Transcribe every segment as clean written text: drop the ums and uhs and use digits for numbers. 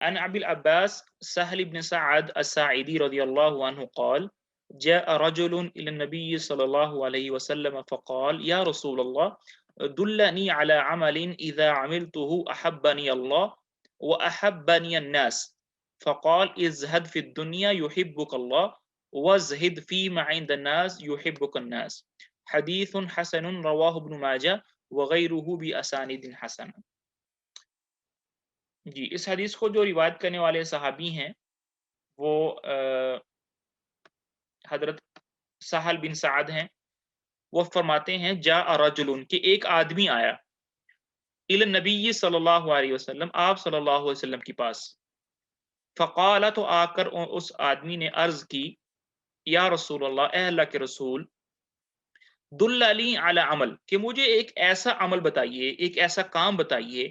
عن أبي العباس سهل بن سعد الساعدي رضي الله عنه قال جاء رجل إلى النبي صلى الله عليه وسلم فقال يا رسول الله دلني على عمل إذا عملته أحبني الله وأحبني الناس فقال ازهد في الدنيا يحبك الله وازهد فيما عند الناس يحبك الناس حديث حسن رواه ابن ماجه وغيره بأسانيد حسنة. جی اس حدیث کو جو روایت کرنے والے صحابی ہیں وہ حضرت سہل بن سعد ہیں. وہ فرماتے ہیں جا رجل کہ ایک آدمی آیا الی النبی صلی اللہ علیہ وسلم آپ صلی اللہ علیہ وسلم کے پاس. فقال تو آ کر اس آدمی نے عرض کی یا رسول اللہ اے اللہ کے رسول دل علی علی عمل کہ مجھے ایک ایسا عمل بتائیے ایک ایسا کام بتائیے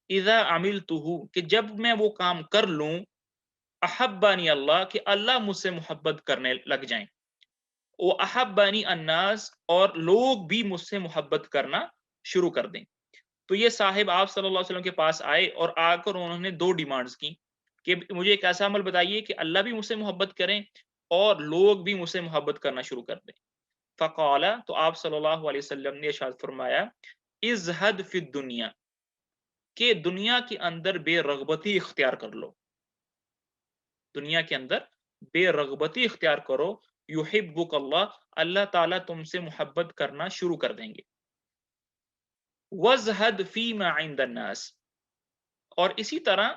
اذا عملتہ کہ جب میں وہ کام کر لوں احبانی اللہ کہ اللہ مجھ سے محبت کرنے لگ جائیں وہ احبانی الناس اور لوگ بھی مجھ سے محبت کرنا شروع کر دیں. تو یہ صاحب آپ صلی اللہ علیہ وسلم کے پاس آئے اور آ کر انہوں نے دو ڈیمانڈز کی کہ مجھے ایک ایسا عمل بتائیے کہ اللہ بھی مجھ سے محبت کریں اور لوگ بھی مجھ سے محبت کرنا شروع کر دیں. فقال تو آپ صلی اللہ علیہ وسلم نے ارشاد فرمایا ازہد فی الدنیا کہ دنیا کے اندر بے رغبتی اختیار کر لو دنیا کے اندر بے رغبتی اختیار کرو یحبک اللہ اللہ تعالیٰ تم سے محبت کرنا شروع کر دیں گے. وزہد فیما عند الناس اور اسی طرح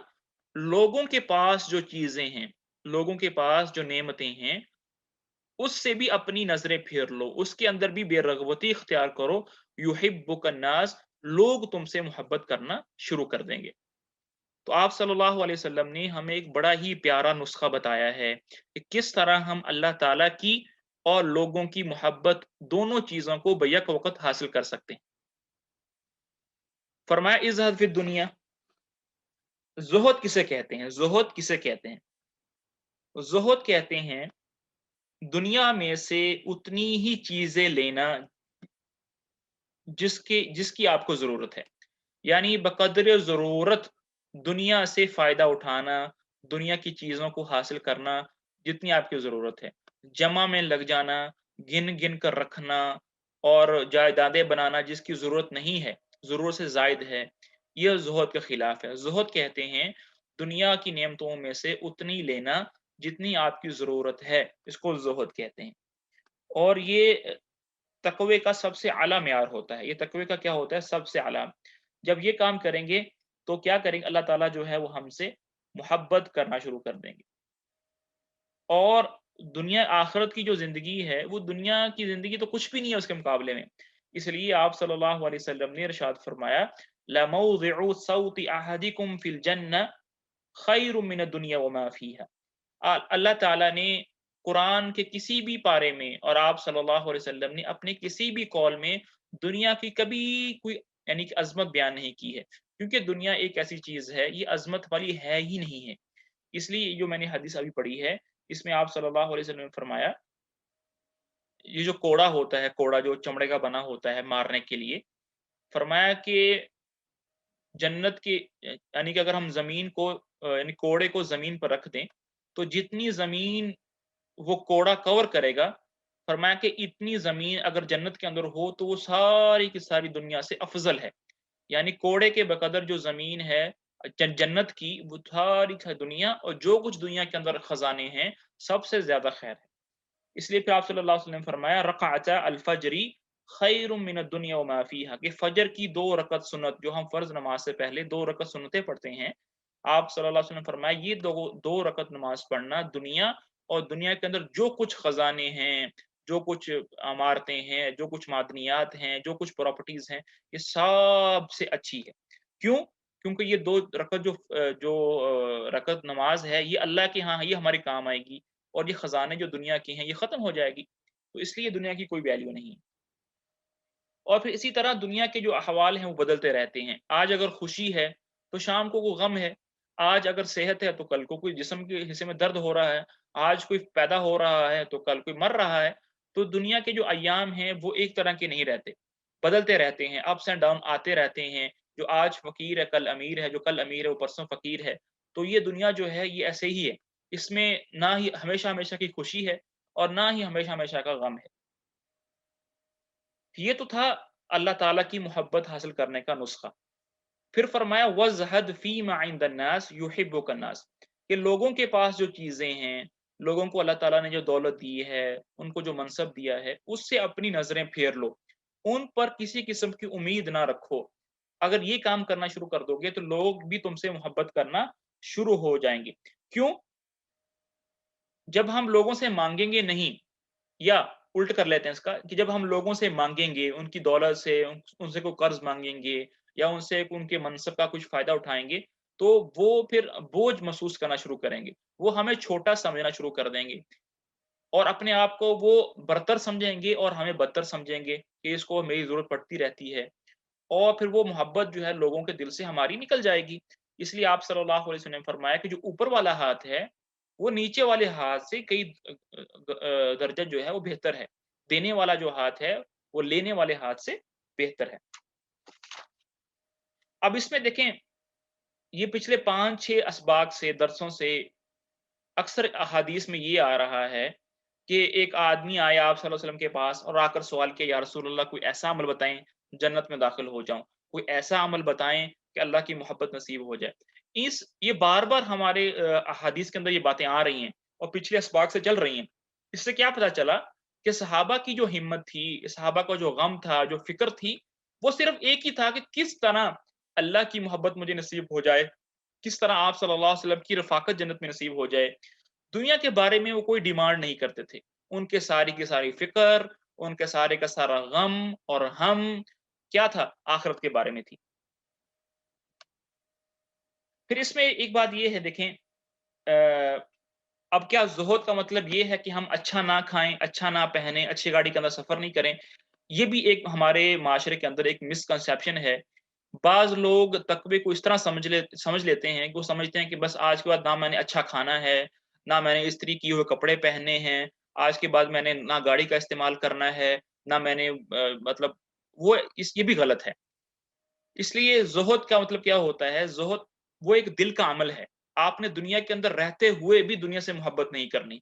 لوگوں کے پاس جو چیزیں ہیں لوگوں کے پاس جو نعمتیں ہیں اس سے بھی اپنی نظریں پھیر لو اس کے اندر بھی بے رغبتی اختیار کرو یحبک الناس لوگ تم سے محبت کرنا شروع کر دیں گے. تو آپ صلی اللہ علیہ وسلم نے ہمیں ایک بڑا ہی پیارا نسخہ بتایا ہے کہ کس طرح ہم اللہ تعالیٰ کی اور لوگوں کی محبت دونوں چیزوں کو بیک وقت حاصل کر سکتے ہیں. فرمایا ازہد فی الدنیا زہد کسے کہتے ہیں زہد کسے کہتے ہیں زہد کہتے ہیں دنیا میں سے اتنی ہی چیزیں لینا جس کی آپ کو ضرورت ہے یعنی بقدر ضرورت دنیا سے فائدہ اٹھانا دنیا کی چیزوں کو حاصل کرنا جتنی آپ کی ضرورت ہے جمع میں لگ جانا گن گن کر رکھنا اور جائیدادیں بنانا جس کی ضرورت نہیں ہے ضرورت سے زائد ہے یہ زہد کے خلاف ہے. زہد کہتے ہیں دنیا کی نعمتوں میں سے اتنی لینا جتنی آپ کی ضرورت ہے اس کو زہد کہتے ہیں. اور یہ تقوی کا سب سے اعلیٰ معیار ہوتا ہے یہ تقوی کا کیا ہوتا ہے سب سے اعلیٰ. جب یہ کام کریں گے تو کیا کریں گے اللہ تعالیٰ جو ہے وہ ہم سے محبت کرنا شروع کر دیں گے. اور دنیا آخرت کی جو زندگی ہے وہ دنیا کی زندگی تو کچھ بھی نہیں ہے اس کے مقابلے میں. اس لیے آپ صلی اللہ علیہ وسلم نے ارشاد فرمایا لَمَوْضِعُ صَوْتِ أَحَدِكُمْ فِي الْجَنَّةِ خَيْرٌ مِّنَ الدُّنْيَا وَمَا فِيهَا. اللہ تعالیٰ نے قرآن کے کسی بھی پارے میں اور آپ صلی اللہ علیہ وسلم نے اپنے کسی بھی قول میں دنیا کی کبھی کوئی یعنی کہ عظمت بیان نہیں کی ہے کیونکہ دنیا ایک ایسی چیز ہے یہ عظمت والی ہے ہی نہیں ہے. اس لیے جو میں نے حدیث ابھی پڑھی ہے اس میں آپ صلی اللہ علیہ وسلم نے فرمایا یہ جو کوڑا ہوتا ہے کوڑا جو چمڑے کا بنا ہوتا ہے مارنے کے لیے فرمایا کہ جنت کے یعنی کہ اگر ہم زمین کو یعنی کوڑے کو زمین پر رکھ دیں تو جتنی زمین وہ کوڑا کور کرے گا فرمایا کہ اتنی زمین اگر جنت کے اندر ہو تو وہ ساری کی ساری دنیا سے افضل ہے. یعنی کوڑے کے بقدر جو زمین ہے جنت کی وہ ساری دنیا اور جو کچھ دنیا کے اندر خزانے ہیں سب سے زیادہ خیر ہے. اس لیے پھر آپ صلی اللہ علیہ وسلم نے فرمایا رکعتا الفجری خیر من الدنیا وما فیہا کہ فجر کی 2 رکعت سنت جو ہم فرض نماز سے پہلے 2 رکعت سنتیں پڑھتے ہیں آپ صلی اللہ علیہ وسلم نے فرمایا یہ دو رکعت نماز پڑھنا دنیا اور دنیا کے اندر جو کچھ خزانے ہیں جو کچھ عمارتیں ہیں جو کچھ معدنیات ہیں جو کچھ پراپرٹیز ہیں یہ سب سے اچھی ہے. کیوں؟ کیونکہ یہ 2 رکعت جو رکعت نماز ہے یہ اللہ کے ہاں یہ ہمارے کام آئے گی اور یہ خزانے جو دنیا کے ہیں یہ ختم ہو جائے گی تو اس لیے دنیا کی کوئی ویلیو نہیں. اور پھر اسی طرح دنیا کے جو احوال ہیں وہ بدلتے رہتے ہیں. آج اگر خوشی ہے تو شام کو کوئی غم ہے آج اگر صحت ہے تو کل کو کوئی جسم کے حصے میں درد ہو رہا ہے آج کوئی پیدا ہو رہا ہے تو کل کوئی مر رہا ہے. تو دنیا کے جو ایام ہیں وہ ایک طرح کے نہیں رہتے بدلتے رہتے ہیں اپس اینڈ ڈاؤن آتے رہتے ہیں. جو آج فقیر ہے کل امیر ہے جو کل امیر ہے وہ پرسوں فقیر ہے. تو یہ دنیا جو ہے یہ ایسے ہی ہے، اس میں نہ ہی ہمیشہ ہمیشہ کی خوشی ہے اور نہ ہی ہمیشہ ہمیشہ کا غم ہے۔ یہ تو تھا اللہ تعالیٰ کی محبت حاصل کرنے کا نسخہ۔ پھر فرمایا وَازْہَدْ فِی مَا عِندَ النَّاسِ یُحِبُّکَ النَّاسُ، کہ لوگوں کے پاس جو چیزیں ہیں، لوگوں کو اللہ تعالیٰ نے جو دولت دی ہے، ان کو جو منصب دیا ہے، اس سے اپنی نظریں پھیر لو، ان پر کسی قسم کی امید نہ رکھو۔ اگر یہ کام کرنا شروع کر دو گے تو لوگ بھی تم سے محبت کرنا شروع ہو جائیں گے۔ کیوں؟ جب ہم لوگوں سے مانگیں گے نہیں، یا الٹ کر لیتے ہیں اس کا کہ جب ہم لوگوں سے مانگیں گے، ان کی دولت سے، ان سے کوئی قرض مانگیں گے یا ان سے ان کے منصب کا کچھ فائدہ اٹھائیں گے، تو وہ پھر بوجھ محسوس کرنا شروع کریں گے۔ وہ ہمیں چھوٹا سمجھنا شروع کر دیں گے اور اپنے آپ کو وہ برتر سمجھیں گے اور ہمیں بدتر سمجھیں گے کہ اس کو میری ضرورت پڑتی رہتی ہے، اور پھر وہ محبت جو ہے لوگوں کے دل سے ہماری نکل جائے گی۔ اس لیے آپ صلی اللہ علیہ وسلم نے فرمایا کہ جو اوپر والا ہاتھ ہے وہ نیچے والے ہاتھ سے کئی درجہ جو ہے وہ بہتر ہے۔ دینے والا جو ہاتھ ہے وہ لینے والے ہاتھ سے بہتر ہے۔ اب اس میں دیکھیں، یہ پچھلے 5-6 اسباق سے، درسوں سے اکثر احادیث میں یہ آ رہا ہے کہ ایک آدمی آیا آپ صلی اللہ علیہ وسلم کے پاس اور آ کر سوال کیا، یا رسول اللہ کوئی ایسا عمل بتائیں جنت میں داخل ہو جاؤں، کوئی ایسا عمل بتائیں کہ اللہ کی محبت نصیب ہو جائے۔ یہ بار بار ہمارے احادیث کے اندر یہ باتیں آ رہی ہیں اور پچھلے اسباق سے چل رہی ہیں۔ اس سے کیا پتہ چلا کہ صحابہ کی جو ہمت تھی، صحابہ کا جو غم تھا، جو فکر تھی، وہ صرف ایک ہی تھا کہ کس طرح اللہ کی محبت مجھے نصیب ہو جائے، کس طرح آپ صلی اللہ علیہ وسلم کی رفاقت جنت میں نصیب ہو جائے۔ دنیا کے بارے میں وہ کوئی ڈیمانڈ نہیں کرتے تھے۔ ان کے ساری کی ساری فکر، ان کے سارے کا سارا غم اور ہم کیا تھا؟ آخرت کے بارے میں تھی۔ پھر اس میں ایک بات یہ ہے، دیکھیں، اب کیا زہد کا مطلب یہ ہے کہ ہم اچھا نہ کھائیں، اچھا نہ پہنیں، اچھی گاڑی کے اندر سفر نہیں کریں؟ یہ بھی ایک ہمارے معاشرے کے اندر ایک مسکنسیپشن ہے۔ بعض لوگ تقوی کو اس طرح سمجھ لیتے ہیں کہ وہ سمجھتے ہیں کہ بس آج کے بعد نہ میں نے اچھا کھانا ہے، نہ میں نے استری کیے ہوئے کپڑے پہننے ہیں، آج کے بعد میں نے نہ گاڑی کا استعمال کرنا ہے، نہ میں نے مطلب یہ بھی غلط ہے۔ اس لیے زہد کا مطلب کیا ہوتا ہے؟ زہد وہ ایک دل کا عمل ہے۔ آپ نے دنیا کے اندر رہتے ہوئے بھی دنیا سے محبت نہیں کرنی۔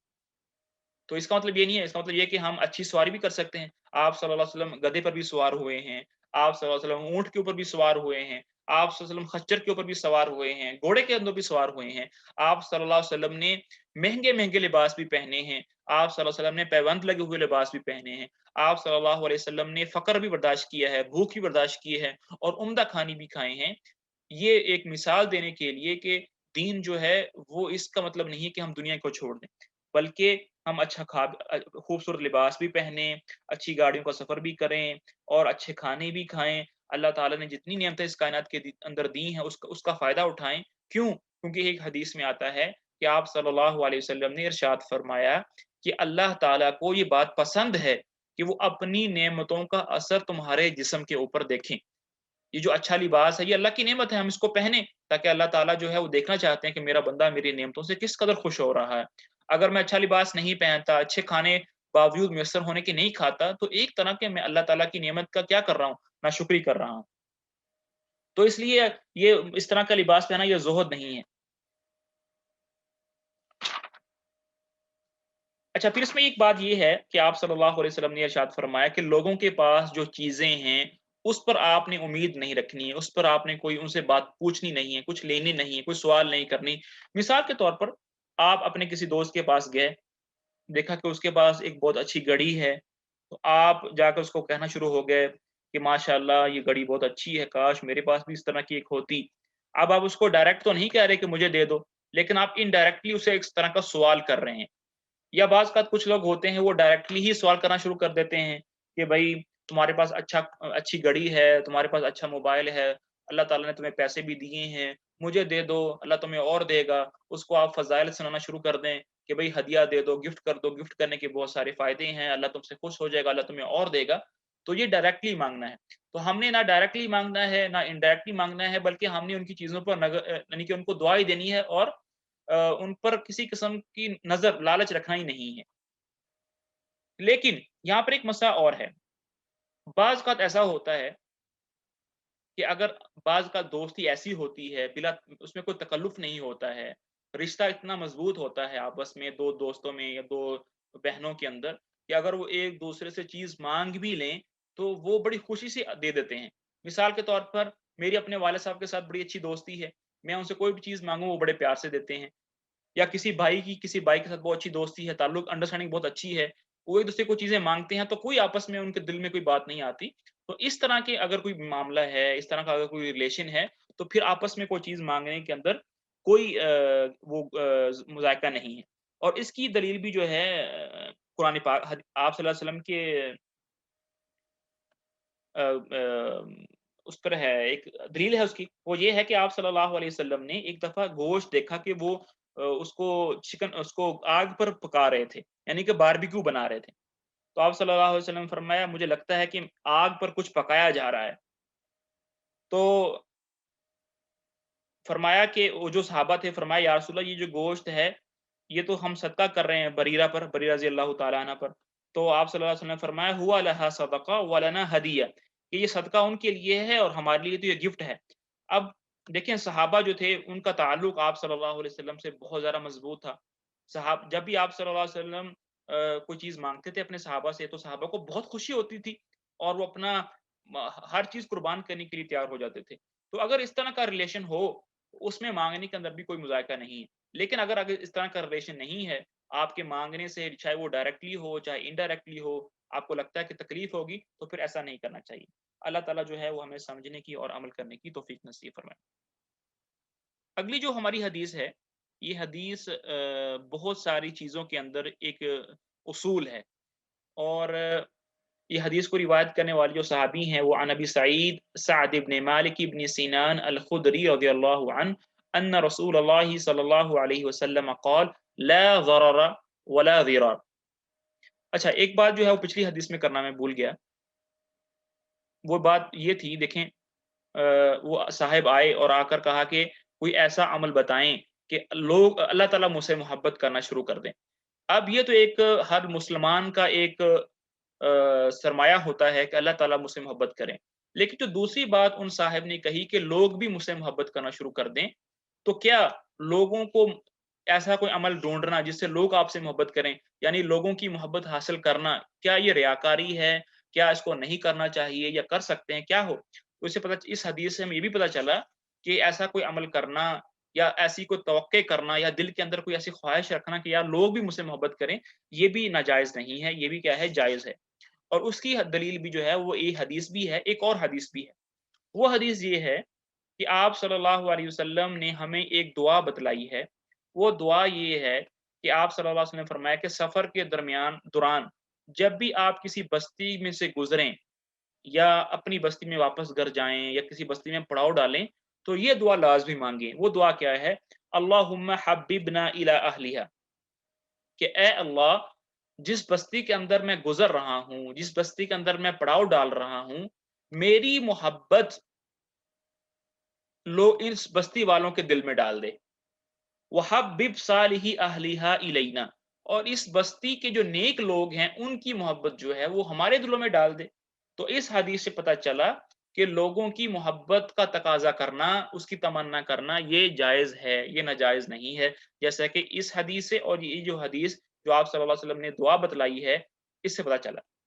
تو اس کا مطلب یہ نہیں ہے، اس کا مطلب یہ ہے کہ ہم اچھی سواری بھی کر سکتے ہیں۔ آپ صلی اللہ علیہ وسلم گدھے پر بھی سوار ہوئے ہیں، آپ صلی اللہ علیہ وسلم اونٹ کے اوپر بھی سوار ہوئے ہیں، آپ صلی اللہ علیہ وسلم خچر کے اوپر بھی سوار ہوئے ہیں، گھوڑے کے اندر بھی سوار ہوئے ہیں، آپ صلی اللہ علیہ وسلم نے مہنگے مہنگے لباس بھی پہنے ہیں، آپ صلی اللہ علیہ وسلم نے پیوند لگے ہوئے لباس بھی پہنے ہیں، آپ صلی اللہ علیہ وسلم نے فقر بھی برداشت کیا ہے، بھوک بھی برداشت کی ہے اور عمدہ کھانے بھی کھائے ہیں۔ یہ ایک مثال دینے کے لیے کہ دین جو ہے وہ اس کا مطلب نہیں ہے کہ ہم دنیا کو چھوڑ دیں، بلکہ ہم اچھا خوبصورت لباس بھی پہنیں، اچھی گاڑیوں کا سفر بھی کریں اور اچھے کھانے بھی کھائیں۔ اللہ تعالیٰ نے جتنی نعمتیں اس کائنات کے اندر دی ہیں اس کا فائدہ اٹھائیں۔ کیوں؟ کیونکہ ایک حدیث میں آتا ہے کہ آپ صلی اللہ علیہ وسلم نے ارشاد فرمایا کہ اللہ تعالیٰ کو یہ بات پسند ہے کہ وہ اپنی نعمتوں کا اثر تمہارے جسم کے اوپر دیکھیں۔ یہ جو اچھا لباس ہے یہ اللہ کی نعمت ہے، ہم اس کو پہنیں تاکہ اللہ تعالیٰ جو ہے وہ دیکھنا چاہتے ہیں کہ میرا بندہ میری نعمتوں سے کس قدر خوش ہو رہا ہے۔ اگر میں اچھا لباس نہیں پہنتا، اچھے کھانے باوجود میسر ہونے کے نہیں کھاتا، تو ایک طرح کے میں اللہ تعالیٰ کی نعمت کا کیا کر رہا ہوں؟ ناشکری کر رہا ہوں۔ تو اس لیے یہ اس طرح کا لباس پہنا یہ زہد نہیں ہے۔ اچھا، پھر اس میں ایک بات یہ ہے کہ آپ صلی اللہ علیہ وسلم نے ارشاد فرمایا کہ لوگوں کے پاس جو چیزیں ہیں اس پر آپ نے امید نہیں رکھنی ہے، اس پر آپ نے کوئی ان سے بات پوچھنی نہیں ہے، کچھ لینی نہیں ہے، کوئی سوال نہیں کرنی۔ مثال کے طور پر آپ اپنے کسی دوست کے پاس گئے، دیکھا کہ اس کے پاس ایک بہت اچھی گھڑی ہے، تو آپ جا کر اس کو کہنا شروع ہو گئے کہ ماشاء اللہ یہ گھڑی بہت اچھی ہے، کاش میرے پاس بھی اس طرح کی ایک ہوتی۔ اب آپ اس کو ڈائریکٹ تو نہیں کہہ رہے کہ مجھے دے دو، لیکن آپ انڈائریکٹلی اسے اس طرح کا سوال کر رہے ہیں۔ یا بعض اوقات کچھ لوگ ہوتے ہیں وہ ڈائریکٹلی ہی سوال کرنا شروع کر دیتے ہیں کہ بھائی تمہارے پاس اچھی گھڑی ہے، تمہارے پاس اچھا موبائل ہے، اللہ تعالیٰ نے تمہیں پیسے بھی دیے ہیں، مجھے دے دو، اللہ تمہیں اور دے گا۔ اس کو آپ فضائل سنانا شروع کر دیں کہ بھائی ہدیہ دے دو، گفٹ کر دو، گفٹ کرنے کے بہت سارے فائدے ہیں، اللہ تم سے خوش ہو جائے گا، اللہ تمہیں اور دے گا۔ تو یہ ڈائریکٹلی مانگنا ہے۔ تو ہم نے نہ ڈائریکٹلی مانگنا ہے نہ انڈائریکٹلی مانگنا ہے، بلکہ ہم نے ان کی چیزوں پر یعنی کہ ان کو دعا ہی دینی ہے اور ان پر کسی قسم کی نظر لالچ رکھنا ہی نہیں ہے۔ لیکن یہاں پر ایک مسئلہ اور ہے۔ بعض اوقات ایسا ہوتا ہے کہ اگر بعض کا دوستی ایسی ہوتی ہے بلا اس میں کوئی تکلف نہیں ہوتا ہے، رشتہ اتنا مضبوط ہوتا ہے آپس میں 2 دوستوں میں یا 2 بہنوں کے اندر کہ اگر وہ ایک دوسرے سے چیز مانگ بھی لیں تو وہ بڑی خوشی سے دے دیتے ہیں۔ مثال کے طور پر میری اپنے والد صاحب کے ساتھ بڑی اچھی دوستی ہے، میں ان سے کوئی بھی چیز مانگوں وہ بڑے پیار سے دیتے ہیں، یا کسی بھائی کی کسی بھائی کے ساتھ بہت اچھی دوستی ہے، تعلق انڈرسٹینڈنگ بہت اچھی ہے، وہ ایک دوسرے کو چیزیں مانگتے ہیں تو کوئی آپس میں ان کے دل میں کوئی بات نہیں آتی۔ تو اس طرح کے اگر کوئی معاملہ ہے، اس طرح کا اگر کوئی ریلیشن ہے تو پھر آپس میں کوئی چیز مانگنے کے اندر کوئی وہ مذائقہ نہیں ہے۔ اور اس کی دلیل بھی جو ہے قرآن پاک آپ صلی اللہ علیہ وسلم کے آ، آ، اس پر ہے ایک دلیل ہے اس کی، وہ یہ ہے کہ آپ صلی اللہ علیہ وسلم نے ایک دفعہ گوشت دیکھا کہ وہ اس کو آگ پر پکا رہے تھے، یعنی کہ باربیکیو بنا رہے تھے۔ تو آپ صلی اللہ علیہ وسلم نے فرمایا مجھے لگتا ہے کہ آگ پر کچھ پکایا جا رہا ہے۔ تو فرمایا کہ وہ جو صحابہ تھے فرمایا یا رسول اللہ یہ جو گوشت ہے یہ تو ہم صدقہ کر رہے ہیں بریرہ پر، بریرہ رضی اللہ تعالیٰ عنہ پر۔ تو آپ صلی اللہ علیہ وسلم نے فرمایا ہوا لہا صدقہ ولنا ہدیہ، کہ یہ صدقہ ان کے لیے ہے اور ہمارے لیے تو یہ گفٹ ہے۔ اب دیکھیں صحابہ جو تھے ان کا تعلق آپ صلی اللہ علیہ وسلم سے بہت زیادہ مضبوط تھا۔ جب بھی آپ صلی اللہ علیہ وسلم کوئی چیز مانگتے تھے اپنے صحابہ سے تو صحابہ کو بہت خوشی ہوتی تھی اور وہ اپنا ہر چیز قربان کرنے کے لیے تیار ہو جاتے تھے۔ تو اگر اس طرح کا ریلیشن ہو اس میں مانگنے کے اندر بھی کوئی مذائقہ نہیں ہے، لیکن اگر اس طرح کا ریلیشن نہیں ہے، آپ کے مانگنے سے چاہے وہ ڈائریکٹلی ہو چاہے انڈائریکٹلی ہو، آپ کو لگتا ہے کہ تکلیف ہوگی تو پھر ایسا نہیں کرنا چاہیے۔ اللہ تعالیٰ جو ہے وہ ہمیں سمجھنے کی اور عمل کرنے کی توفیق نصیب فرمائے۔ اگلی جو ہماری حدیث ہے یہ حدیث بہت ساری چیزوں کے اندر ایک اصول ہے، اور یہ حدیث کو روایت کرنے والے جو صحابی ہیں وہ عن ابی سعید سعد ابن مالک ابن سینان الخدری رضی اللہ عنہ ان رسول اللہ صلی اللہ علیہ وسلم قال لا ضرر ولا ضرار۔ اچھا ایک بات جو ہے وہ پچھلی حدیث میں کرنا میں بھول گیا، وہ بات یہ تھی دیکھیں وہ صاحب آئے اور آ کر کہا کہ کوئی ایسا عمل بتائیں کہ لوگ اللہ تعالیٰ مجھ سے محبت کرنا شروع کر دیں۔ اب یہ تو ایک ہر مسلمان کا ایک سرمایہ ہوتا ہے کہ اللہ تعالیٰ مجھ سے محبت کریں، لیکن جو دوسری بات ان صاحب نے کہی کہ لوگ بھی مجھ سے محبت کرنا شروع کر دیں، تو کیا لوگوں کو ایسا کوئی عمل ڈھونڈنا جس سے لوگ آپ سے محبت کریں، یعنی لوگوں کی محبت حاصل کرنا، کیا یہ ریاکاری ہے؟ کیا اس کو نہیں کرنا چاہیے یا کر سکتے ہیں کیا ہو؟ تو اس حدیث سے ہمیں یہ بھی پتہ چلا کہ ایسا کوئی عمل کرنا یا ایسی کوئی توقع کرنا یا دل کے اندر کوئی ایسی خواہش رکھنا کہ یار لوگ بھی مجھ سے محبت کریں، یہ بھی ناجائز نہیں ہے، یہ بھی کیا ہے جائز ہے۔ اور اس کی دلیل بھی جو ہے وہ ایک حدیث بھی ہے، ایک اور حدیث بھی ہے۔ وہ حدیث یہ ہے کہ آپ صلی اللہ علیہ وسلم نے ہمیں ایک دعا بتلائی ہے، وہ دعا یہ ہے کہ آپ صلی اللہ علیہ وسلم نے فرمایا کہ سفر کے دوران جب بھی آپ کسی بستی میں سے گزریں یا اپنی بستی میں واپس گھر جائیں یا کسی بستی میں پڑاؤ ڈالیں تو یہ دعا لازمی مانگیں۔ وہ دعا کیا ہے؟ اللہم حببنا الی اہلہا، کہ اے اللہ جس بستی کے اندر میں گزر رہا ہوں، جس بستی کے اندر میں پڑاؤ ڈال رہا ہوں، میری محبت اس بستی والوں کے دل میں ڈال دے۔ وَحَبِّبْ صَالِحِ أَهْلِهَا إِلَيْنَا، اور اس بستی کے جو نیک لوگ ہیں ان کی محبت جو ہے وہ ہمارے دلوں میں ڈال دے۔ تو اس حدیث سے پتہ چلا کہ لوگوں کی محبت کا تقاضا کرنا، اس کی تمنا کرنا یہ جائز ہے، یہ ناجائز نہیں ہے، جیسا کہ اس حدیث سے اور یہ جو حدیث جو آپ صلی اللہ علیہ وسلم نے دعا بتلائی ہے اس سے پتہ چلا۔